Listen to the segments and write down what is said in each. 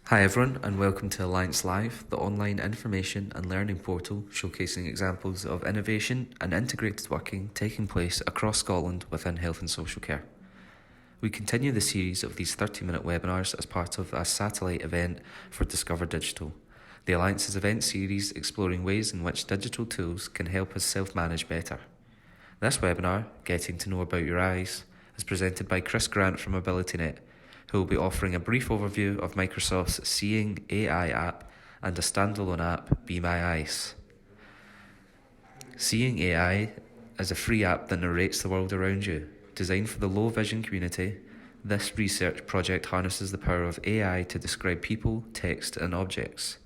Hi everyone, and welcome to Alliance Live, the online information and learning portal showcasing examples of innovation and integrated working taking place across Scotland within health and social care. We continue the series of these 30-minute webinars as part of a satellite event for Discover Digital, the Alliance's event series exploring ways in which digital tools can help us self-manage better. This webinar, Getting to Know About Your Eyes, is presented by Chris Grant from AbilityNet, who will be offering a brief overview of Microsoft's Seeing AI app and a standalone app, Be My Eyes. Seeing AI is a free app that narrates the world around you. Designed for the low vision community, this research project harnesses the power of AI to describe people, text, and objects.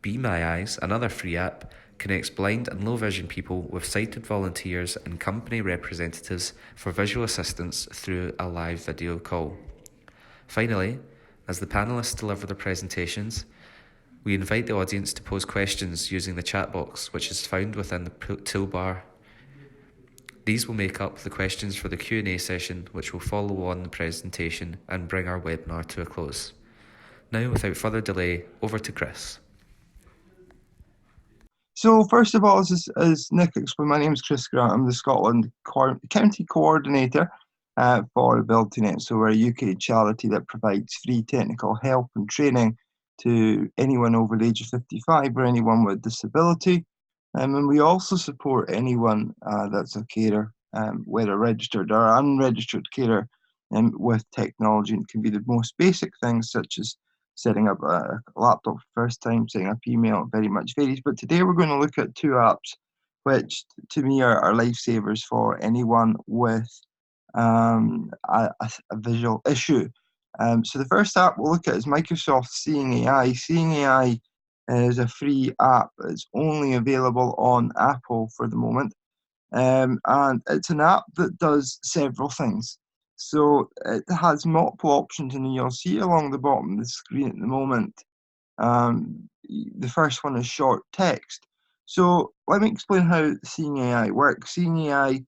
Be My Eyes, another free app, connects blind and low vision people with sighted volunteers and company representatives for visual assistance through a live video call. Finally, as the panellists deliver their presentations, we invite the audience to pose questions using the chat box, which is found within the toolbar. These will make up the questions for the Q&A session, which will follow on the presentation and bring our webinar to a close. Now, without further delay, over to Chris. So first of all, as Nick explained, my name is Chris Grant. I'm the Scotland County Coordinator for AbilityNet. So we're a UK charity that provides free technical help and training to anyone over the age of 55 or anyone with disability. And we also support anyone that's a carer, whether registered or unregistered carer, with technology. And it can be the most basic things such as setting up a laptop for the first time, setting up email, it very much varies. But today we're going to look at two apps which to me are lifesavers for anyone with a visual issue. So the first app we'll look at is Microsoft Seeing AI. Seeing AI is a free app. It's only available on Apple for the moment. And it's an app that does several things. So it has multiple options, and you'll see along the bottom of the screen at the moment. The first one is short text. So let me explain how Seeing AI works. Seeing AI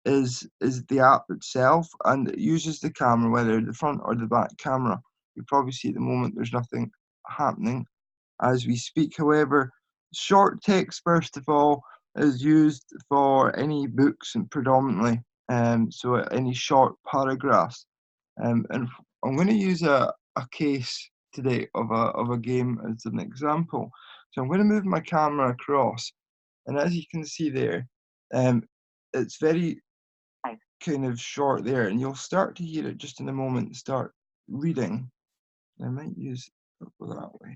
is the app itself, and it uses the camera, whether the front or the back camera. You probably see at the moment there's nothing happening as we speak. However, short text, first of all, is used for any books and predominantly, so any short paragraphs. And I'm going to use a case today of a game as an example. So I'm going to move my camera across, and as you can see there, it's very kind of short there, and you'll start to hear it just in a moment start reading. I might use it that way.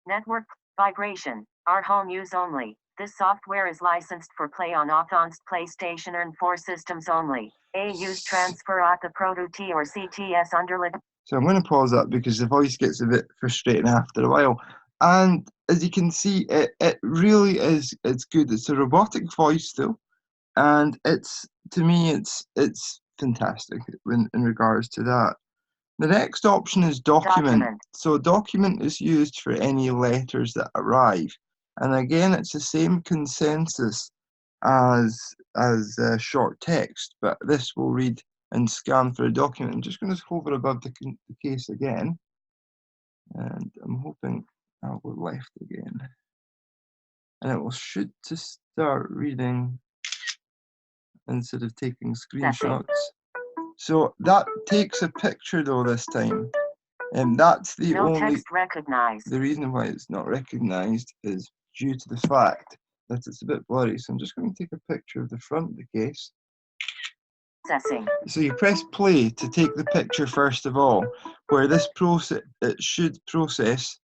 Network vibration. Our home use only. This software is licensed for play on advanced PlayStation and 4 systems only. A use transfer at the Pro 2 or CTS under. So I'm going to pause that because the voice gets a bit frustrating after a while. And as you can see, it really is, it's good. It's a robotic voice though. And to me, it's fantastic in regards to that. The next option is document. So document is used for any letters that arrive. And again, it's the same consensus as short text, but this will read and scan for a document. I'm just going to hover above the case again. And I'm hoping I'll go left again. And it will should to start reading instead of taking screenshots. So that takes a picture though this time. And that's the only the reason why it's not recognized is due to the fact that it's a bit blurry. So I'm just going to take a picture of the front of the case. So you press play to take the picture first of all, where this process, it should process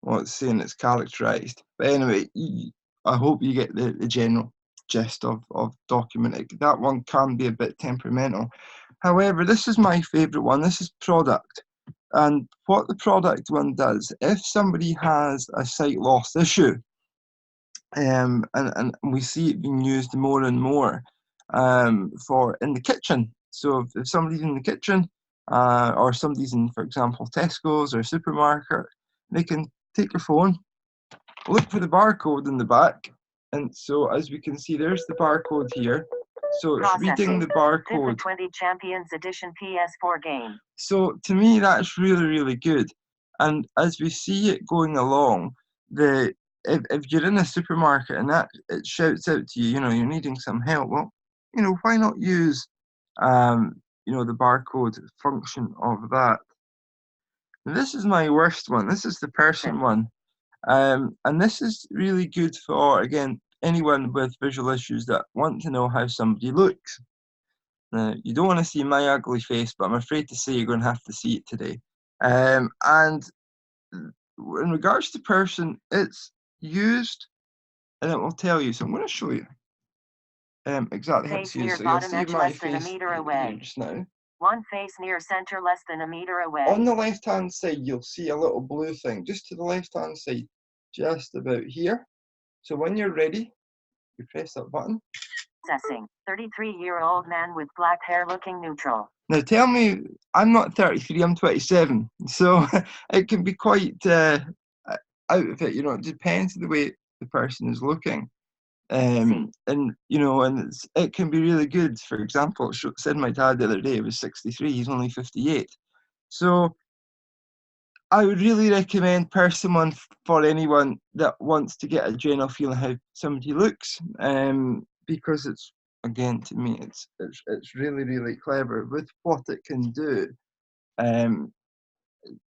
what it's saying it's characterized. But anyway, I hope you get the general gist of document. That one can be a bit temperamental. However, this is my favorite one. This is product. And what the product one does, if somebody has a sight loss issue, and we see it being used more and more for in the kitchen. So if somebody's in the kitchen or somebody's in, for example, Tesco's or supermarket, they can take their phone, look for the barcode in the back. And so as we can see, there's the barcode here. So it's reading the FIFA barcode. 20 Champions Edition PS4 game. So to me, that's really, really good. And as we see it going along, if you're in a supermarket and that it shouts out to you, you know, you're needing some help, well, you know, why not use, you know, the barcode function of that? This is my worst one. This is the person one. And this is really good for, again, anyone with visual issues that want to know how somebody looks. Now, you don't want to see my ugly face, but I'm afraid to say you're going to have to see it today. And in regards to person, it's used, and it will tell you. So I'm going to show you exactly how Face it's near used. So you'll bottom see edge my less than a face meter here away. just now. One face near center less than a meter away. On the left-hand side, you'll see a little blue thing, just to the left-hand side, just about here. So when you're ready, you press that button. Processing. 33-year-old man with black hair looking neutral. Now tell me, I'm not 33, I'm 27. So it can be quite out of it, you know, it depends on the way the person is looking. And you know, and it can be really good. For example, said my dad the other day, he was 63, he's only 58. So I would really recommend Person One for anyone that wants to get a general feeling how somebody looks, because it's, again, to me, it's really, really clever with what it can do.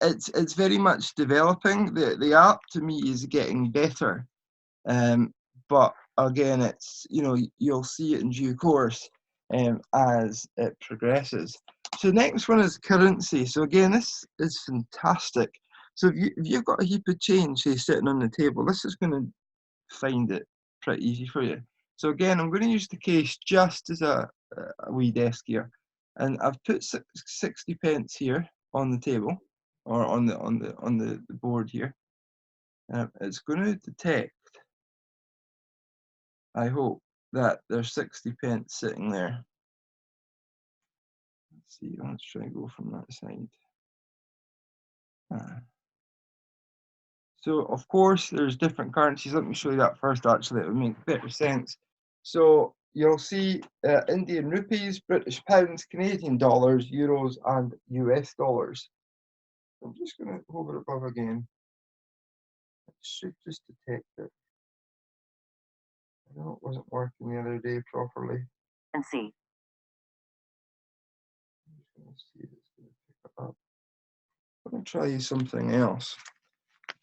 It's very much developing. The app to me is getting better, but again, it's, you know, you'll see it in due course as it progresses. So the next one is currency. So again, this is fantastic. So if you've got a heap of change, say, sitting on the table, this is going to find it pretty easy for you. So again, I'm going to use the case just as a wee desk here, and I've put 60 pence here on the table, or on the board here. It's going to detect, I hope, that there's 60 pence sitting there. Let's see, let's try and go from that side. So of course there's different currencies. Let me show you that first, actually, it would make better sense. So you'll see Indian rupees, British pounds, Canadian dollars, euros, and US dollars. I'm just going to hover above again. It should just detect it. I know it wasn't working the other day properly. And see. I'm just going to see if it's going to pick it up. I'm going to try something else.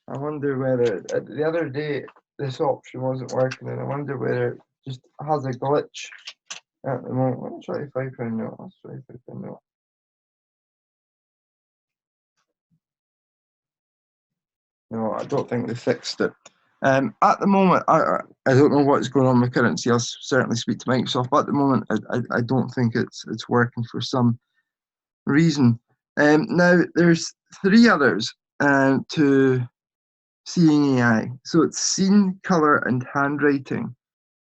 I wonder whether, the other day, this option wasn't working, and I wonder whether it just has a glitch at the moment. Let's try £5 note. Let's try £5 note. No, I don't think they fixed it. At the moment, I don't know what's going on with currency. I'll certainly speak to Microsoft, but at the moment, I don't think it's working for some reason. Now, there's three others to seeing AI. So it's scene, color, and handwriting.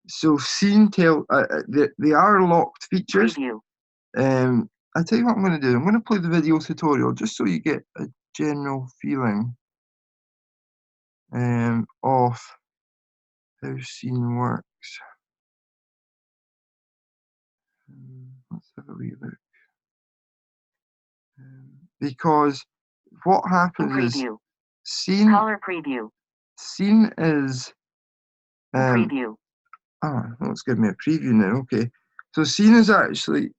So scene they are locked features. Preview. I tell you what I'm going to do. I'm going to play the video tutorial just so you get a general feeling of how scene works. Let's have a wee look. Because what happens is scene. Color preview. Scene is. Preview. Oh, it's giving me a preview now. Okay, so scene is actually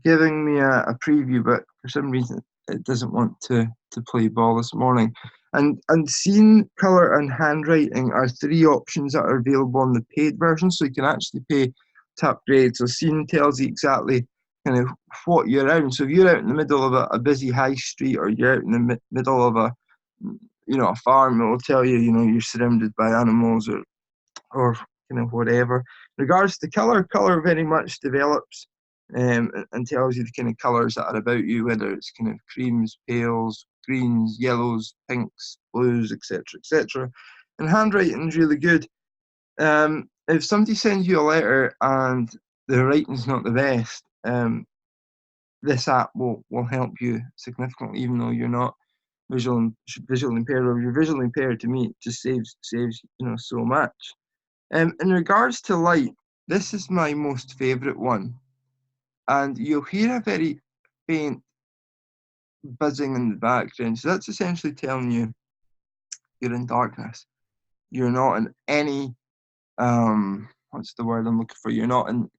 giving me a preview, but for some reason it doesn't want to play ball this morning. And scene, color, and handwriting are three options that are available on the paid version, so you can actually pay to upgrade. So scene tells you exactly kind of what you're out. So if you're out in the middle of a busy high street, or you're out in the middle of a a farm, it will tell you, you're surrounded by animals, or kind of whatever. In regards to color very much develops and tells you the kind of colours that are about you, whether it's kind of creams, pales, greens, yellows, pinks, blues, etc., etc. And handwriting is really good. If somebody sends you a letter and the writing's not the best, this app will help you significantly, even though you're not visually impaired. Or if you're visually impaired, to me, it just saves so much. In regards to light, This is my most favourite one, and you'll hear a very faint buzzing in the background. So that's essentially telling you you're in darkness. You're not in any what's the word I'm looking for? You're not in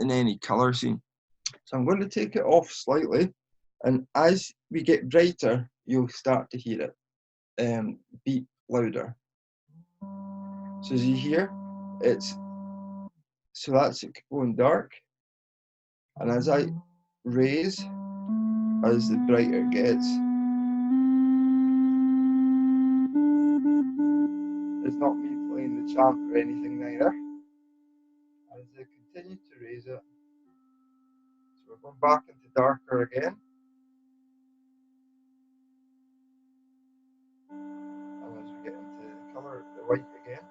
any colour scene. So I'm going to take it off slightly, and as we get brighter, you'll start to hear it beat louder. So as you hear, that's it going dark, and as I raise, as the brighter it gets, it's not me playing the chant or anything neither. As I continue to raise it, so we're going back into darker again. And as we get into the colour, the white again.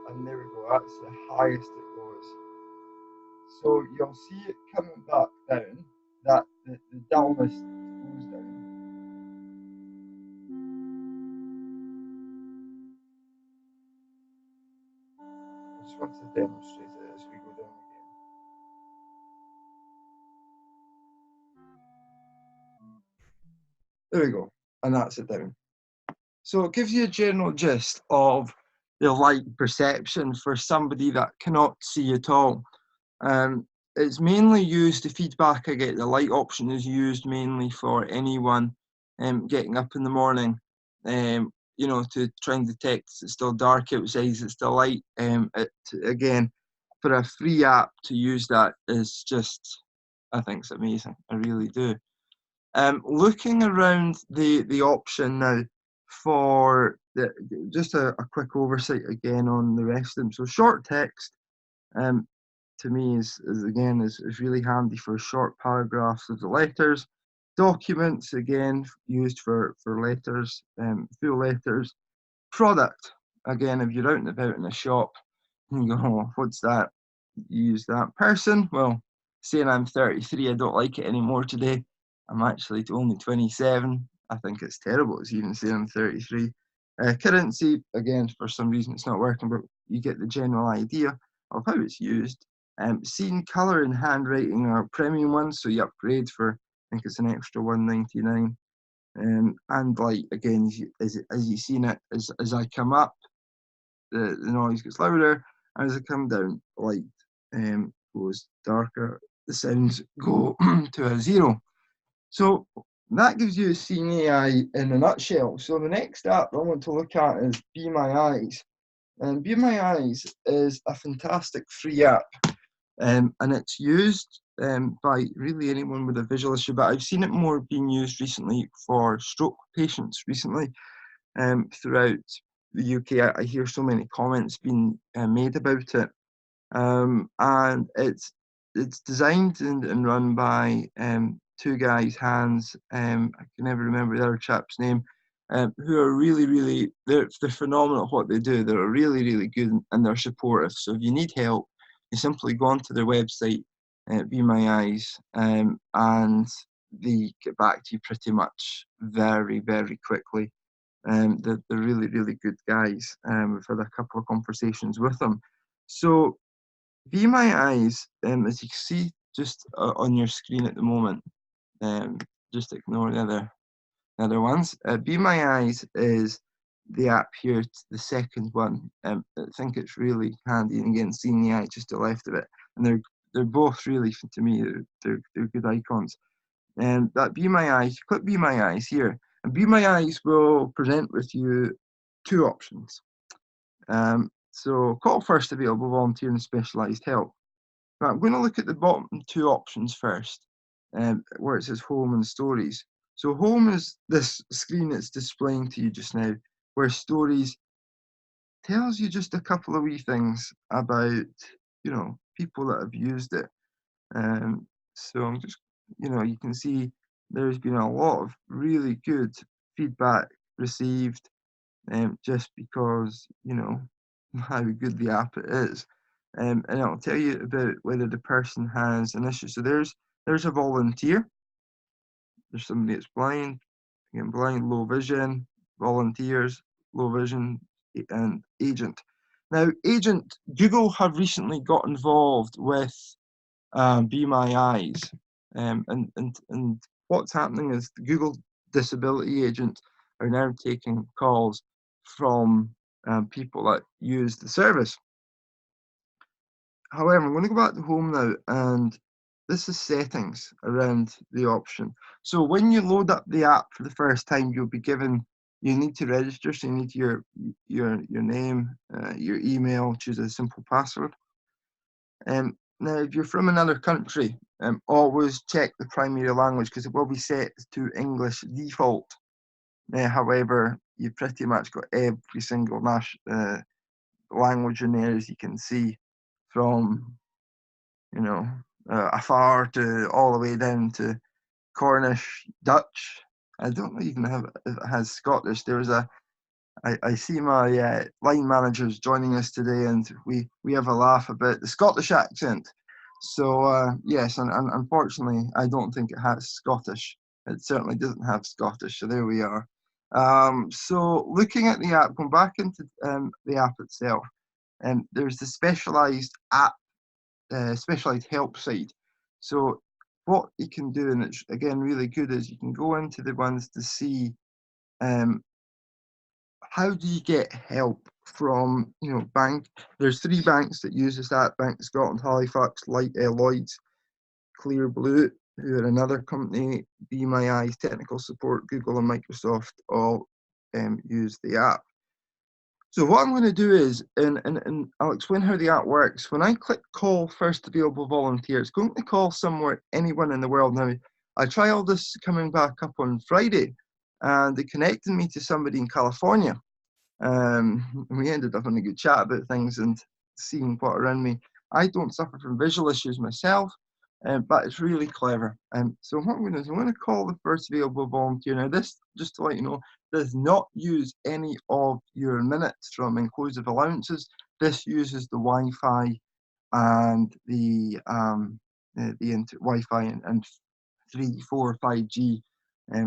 And there we go, that's the highest it goes. So you'll see it coming back down, that the dullness goes down. I just want to demonstrate it as we go down again. There we go, and that's it down. So it gives you a general gist of the light perception for somebody that cannot see at all. It's mainly used, the feedback I get, the light option is used mainly for anyone getting up in the morning, you know, to try and detect is it still dark outside, is it still light. Again, for a free app to use that is just, I think it's amazing, I really do. Looking around the option now for just a quick oversight again on the rest of them. So short text, to me is really handy for short paragraphs of the letters. Documents, again, used for letters, full letters. Product, again, if you're out and about in a shop and you go, oh, what's that? You use that. Person, well, saying I'm 33, I don't like it anymore today. I'm actually only 27. I think it's terrible. It's even saying I'm 33. Currency, again, for some reason it's not working, but you get the general idea of how it's used. Scene, colour, and handwriting are premium ones, so you upgrade for, I think it's an extra $1.99. And like again, as you seen it, as I come up, the noise gets louder, and as I come down, light goes darker. The sounds go to a zero. So that gives you a scene AI in a nutshell. So the next app I want to look at is Be My Eyes. And Be My Eyes is a fantastic free app. And it's used by really anyone with a visual issue, but I've seen it more being used recently for stroke patients recently throughout the UK. I hear so many comments being made about it. And it's designed and run by two guys, Hans, I can never remember the other chap's name, who are really, they're phenomenal at what they do. They're really good and they're supportive. So if you need help, you simply go onto their website, Be My Eyes, and they get back to you pretty much very quickly. They're really good guys. We've had a couple of conversations with them. So Be My Eyes, as you can see just on your screen at the moment, just ignore the other ones. Be My Eyes is the app here, the second one. I think it's really handy, and again, seeing the eye just to the left of it, and they're both really, to me, they're good icons. And that Be My Eyes, click Be My Eyes here, and Be My Eyes will present with you two options. So call first available volunteer and specialised help. Now I'm going to look at the bottom two options first, where it says home and stories. So home is this screen it's displaying to you just now, where stories tells you just a couple of wee things about, you know, people that have used it. So I'm just, you know, you can see there's been a lot of really good feedback received, just because, you know, how good the app is. And it'll tell you about whether the person has an issue. So there's a volunteer. There's somebody that's blind, again, blind, low vision, volunteers, low vision, and agent. Now, Agent, Google have recently got involved with Be My Eyes, and what's happening is the Google Disability Agent are now taking calls from people that use the service. However, I'm going to go back to home now, and this is settings around the option. So when you load up the app for the first time, you'll be given, you need to register, so you need your name, your email, choose a simple password. Now, if you're from another country, always check the primary language because it will be set to English default. However, you've pretty much got every single language in there, as you can see, from afar to all the way down to Cornish, Dutch. I don't even have if it has Scottish. I see my line managers joining us today, and we have a laugh about the Scottish accent. So yes, and unfortunately, I don't think it has Scottish. It certainly doesn't have Scottish. So there we are. So looking at the app, going back into the app itself, there's the specialized app, specialized help side. So what you can do, and it's again really good, is you can go into the ones to see how do you get help from bank. There's 3 banks that use this app: Bank of Scotland, Halifax, Lloyds, Clear Blue, who are another company, Be My Eyes, Technical Support, Google and Microsoft all use the app. So what I'm going to do is, and I'll explain how the app works. When I click call first available volunteer, it's going to call anyone in the world. Now, I trialed this coming back up on Friday, and it connected me to somebody in California. We ended up having a good chat about things and seeing what around me. I don't suffer from visual issues myself, but it's really clever. So what I'm going to do is I'm going to call the first available volunteer. Now this, just to let you know, does not use any of your minutes from inclusive allowances. This uses the Wi-Fi and the Wi-Fi and 3, 4, 5G.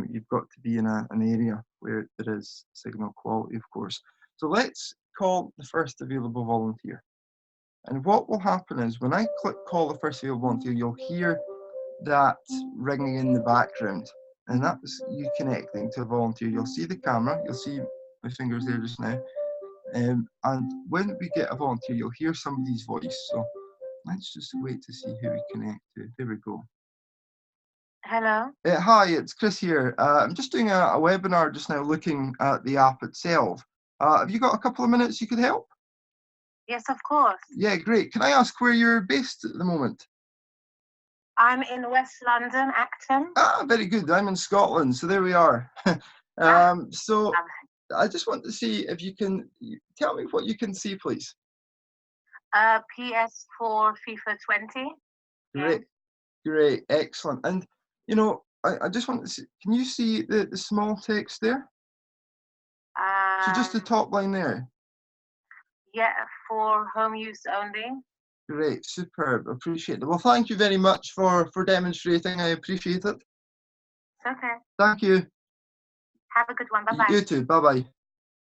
You've got to be in an area where there is signal quality, of course. So let's call the first available volunteer. And what will happen is when I click call the first available volunteer, you'll hear that ringing in the background. And that's you connecting to a volunteer. You'll see the camera, you'll see my fingers there just now. And when we get a volunteer, you'll hear somebody's voice. So let's just wait to see who we connect to. There we go. Hello. Hi, it's Chris here. I'm just doing a webinar just now looking at the app itself. Have you got a couple of minutes you could help? Yes, of course. Yeah, great. Can I ask where you're based at the moment? I'm in West London, Acton. Ah, very good. I'm in Scotland, so there we are. So I just want to see if you can tell me what you can see, please. PS4 FIFA 20. Great, great, excellent. And I just want to see, can you see the small text there? So just the top line there. Yeah, for home use only. Great, superb, appreciate it. Well, thank you very much for demonstrating. I appreciate it. Okay. Thank you. Have a good one. Bye-bye. You too. Bye-bye.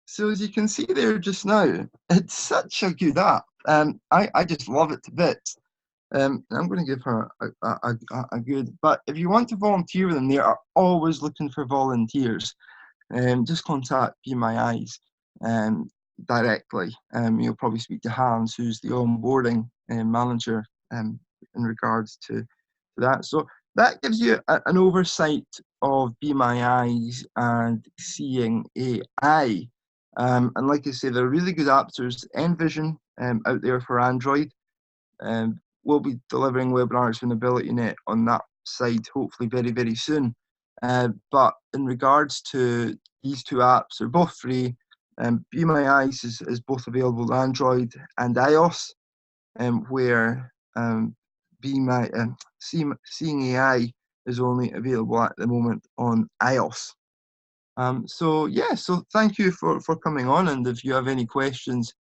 So as you can see there just now, it's such a good app. I just love it to bits. I'm going to give her a good, but if you want to volunteer with them, they are always looking for volunteers. Just contact Be My Eyes directly. You'll probably speak to Hans, who's the onboarding manager in regards to that. So that gives you an oversight of Be My Eyes and Seeing AI. And like I say, they're really good apps. There's Envision out there for Android. We'll be delivering webinars from AbilityNet on that side, hopefully very, very soon. But in regards to these 2 apps, they're both free. Be My Eyes is both available on Android and iOS, where Seeing AI is only available at the moment on iOS. So thank you for coming on, and if you have any questions,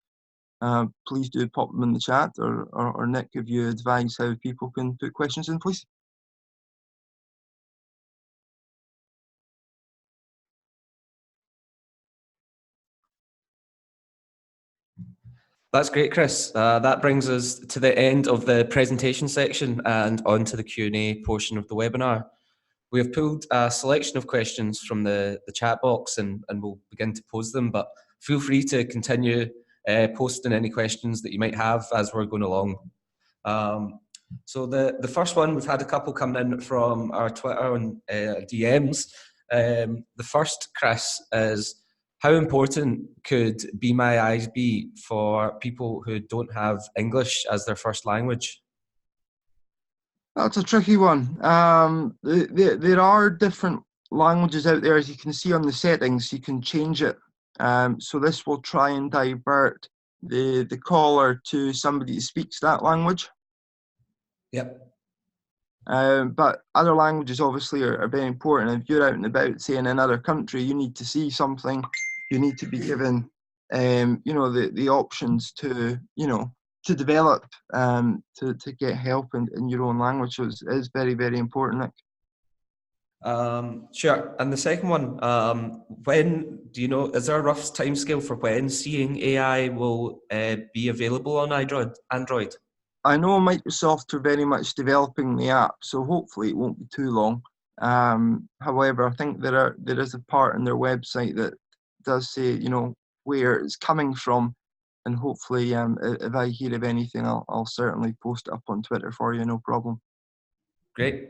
please do pop them in the chat, or Nick, if you advise how people can put questions in, please. That's great, Chris. That brings us to the end of the presentation section and on to the Q&A portion of the webinar. We have pulled a selection of questions from the chat box and we'll begin to pose them, but feel free to continue posting any questions that you might have as we're going along. So the first one, we've had a couple coming in from our Twitter and DMs. The first, Chris, is how important could Be My Eyes be for people who don't have English as their first language? That's a tricky one. There are different languages out there, as you can see on the settings. You can change it. So this will try and divert the caller to somebody who speaks that language. Yep. But other languages obviously are very important. If you're out and about, say in another country, you need to see something, you need to be given, you know, the options to, you know, to develop, to get help in your own language. So it's very, very important, Nick. Sure. And the second one, when do you know, is there a rough timescale for when seeing AI will be available on Android? I know Microsoft are very much developing the app, so hopefully it won't be too long. However, I think there is a part in their website that does say, you know, where it's coming from, and hopefully, if I hear of anything, I'll certainly post it up on Twitter for you, no problem. Great.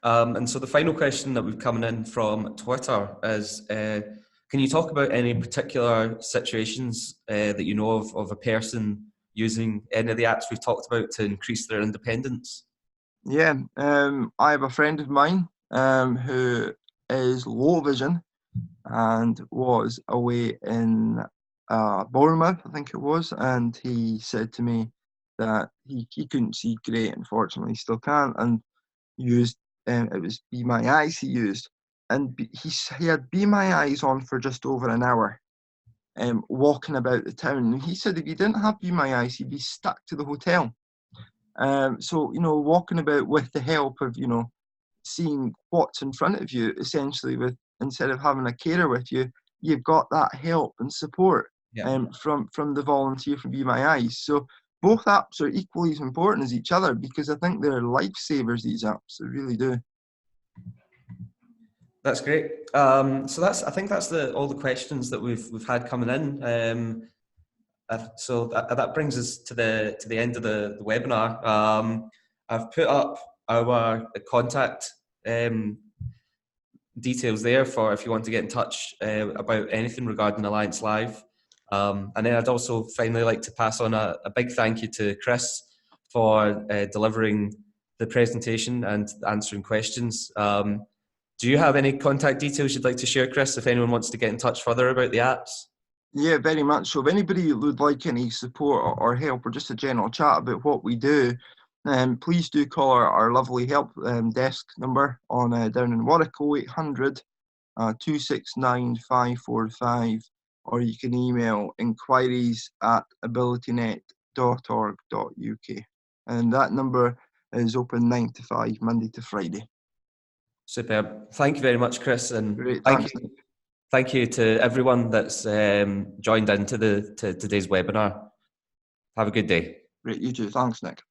And so the final question that we've coming in from Twitter is, can you talk about any particular situations that you know of a person using any of the apps we've talked about to increase their independence? Yeah, I have a friend of mine who is low vision and was away in Bournemouth, I think it was, and he said to me that he couldn't see great, unfortunately, still can't, and used, it was Be My Eyes he used, and he had Be My Eyes on for just over an hour, walking about the town. And he said if he didn't have Be My Eyes, he'd be stuck to the hotel. So, you know, walking about with the help of, you know, seeing what's in front of you, essentially, with instead of having a carer with you, you've got that help and support from the volunteer from Be My Eyes. So both apps are equally as important as each other because I think they're lifesavers, these apps. They really do. That's great. So I think that's all the questions that we've had coming in. So that brings us to the end of the webinar. I've put up our contact details there for if you want to get in touch about anything regarding Alliance Live. And then I'd also finally like to pass on a big thank you to Chris for delivering the presentation and answering questions. Do you have any contact details you'd like to share, Chris, if anyone wants to get in touch further about the apps? Yeah, very much so. If anybody would like any support or help or just a general chat about what we do, please do call our lovely help desk number on down in Warwick 0800 269 545, or you can email inquiries@abilitynet.org.uk. And that number is open 9 to 5, Monday to Friday. Superb. Thank you very much, Chris, and Great, thanks, Nick. Thank you to everyone that's joined into today's webinar. Have a good day. Great, you too. Thanks, Nick.